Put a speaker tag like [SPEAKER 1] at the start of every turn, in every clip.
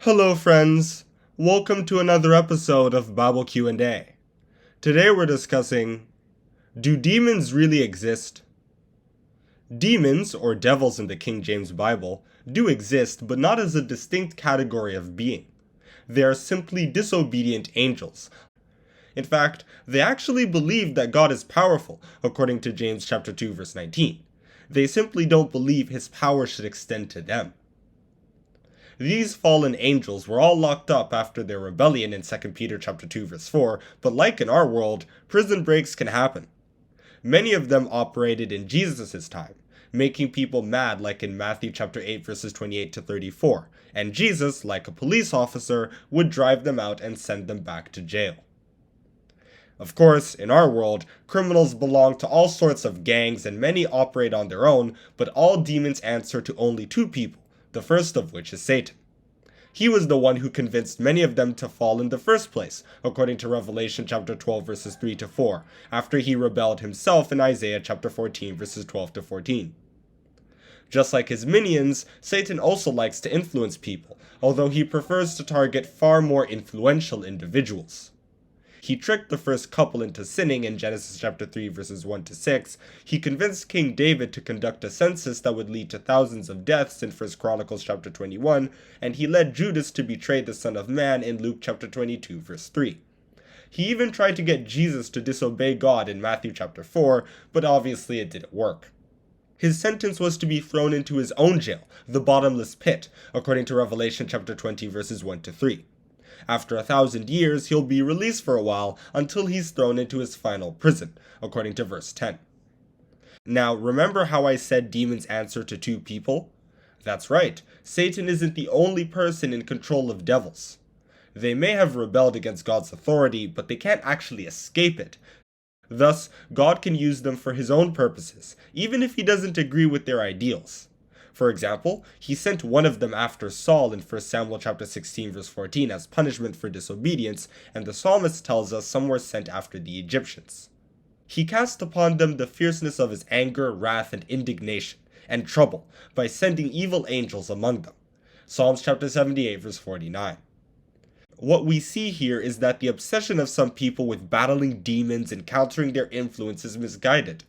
[SPEAKER 1] Hello friends, welcome to another episode of Bible Q&A. Today we're discussing, do demons really exist? Demons, or devils in the King James Bible, do exist but not as a distinct category of being. They are simply disobedient angels. In fact, they actually believe that God is powerful, according to James chapter 2 verse 19. They simply don't believe his power should extend to them. These fallen angels were all locked up after their rebellion in 2 Peter chapter 2 verse 4, but like in our world, prison breaks can happen. Many of them operated in Jesus' time, making people mad like in Matthew chapter 8 verses 28 to 34, and Jesus, like a police officer, would drive them out and send them back to jail. Of course, in our world, criminals belong to all sorts of gangs and many operate on their own, but all demons answer to only two people, the first of which is Satan. He was the one who convinced many of them to fall in the first place, according to Revelation chapter 12 verses 3 to 4, after he rebelled himself in Isaiah chapter 14 verses 12 to 14. Just like his minions, Satan also likes to influence people, although he prefers to target far more influential individuals. He tricked the first couple into sinning in Genesis chapter 3 verses 1 to 6. He convinced King David to conduct a census that would lead to thousands of deaths in 1 Chronicles chapter 21, and he led Judas to betray the Son of Man in Luke chapter 22 verse 3. He even tried to get Jesus to disobey God in Matthew chapter 4, but obviously it didn't work. His sentence was to be thrown into his own jail, the bottomless pit, according to Revelation chapter 20 verses 1 to 3. After 1,000 years, he'll be released for a while until he's thrown into his final prison, according to verse 10. Now, remember how I said demons answer to two people? That's right, Satan isn't the only person in control of devils. They may have rebelled against God's authority, but they can't actually escape it. Thus, God can use them for his own purposes, even if he doesn't agree with their ideals. For example, he sent one of them after Saul in 1 Samuel chapter 16 verse 14 as punishment for disobedience, and the psalmist tells us some were sent after the Egyptians. He cast upon them the fierceness of his anger, wrath, and indignation, and trouble, by sending evil angels among them. Psalms chapter 78 verse 49. What we see here is that the obsession of some people with battling demons and countering their influence is misguided.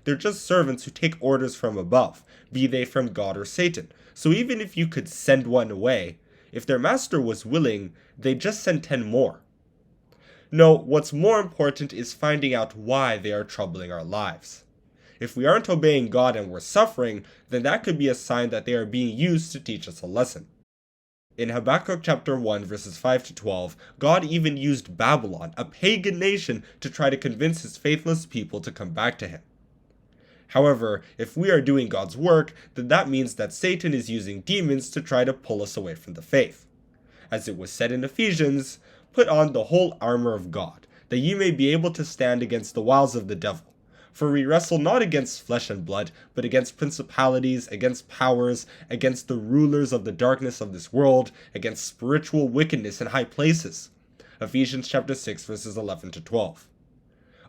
[SPEAKER 1] They're just servants who take orders from above, be they from God or Satan. So even if you could send one away, if their master was willing, they'd just send 10 more. No, what's more important is finding out why they are troubling our lives. If we aren't obeying God and we're suffering, then that could be a sign that they are being used to teach us a lesson. In Habakkuk chapter 1 verses 5 to 12, God even used Babylon, a pagan nation, to try to convince his faithless people to come back to him. However, if we are doing God's work, then that means that Satan is using demons to try to pull us away from the faith. As it was said in Ephesians, put on the whole armor of God, that ye may be able to stand against the wiles of the devil. For we wrestle not against flesh and blood, but against principalities, against powers, against the rulers of the darkness of this world, against spiritual wickedness in high places. Ephesians chapter 6 verses 11 to 12.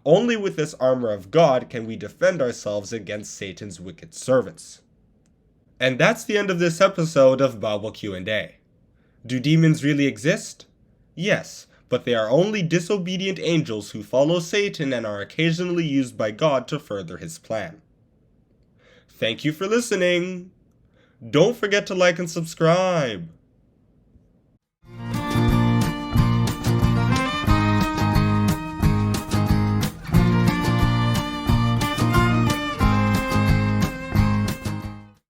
[SPEAKER 1] Only with this armor of God can we defend ourselves against Satan's wicked servants. And that's the end of this episode of Bible Q&A. Do demons really exist? Yes, but they are only disobedient angels who follow Satan and are occasionally used by God to further his plan. Thank you for listening. Don't forget to like and subscribe.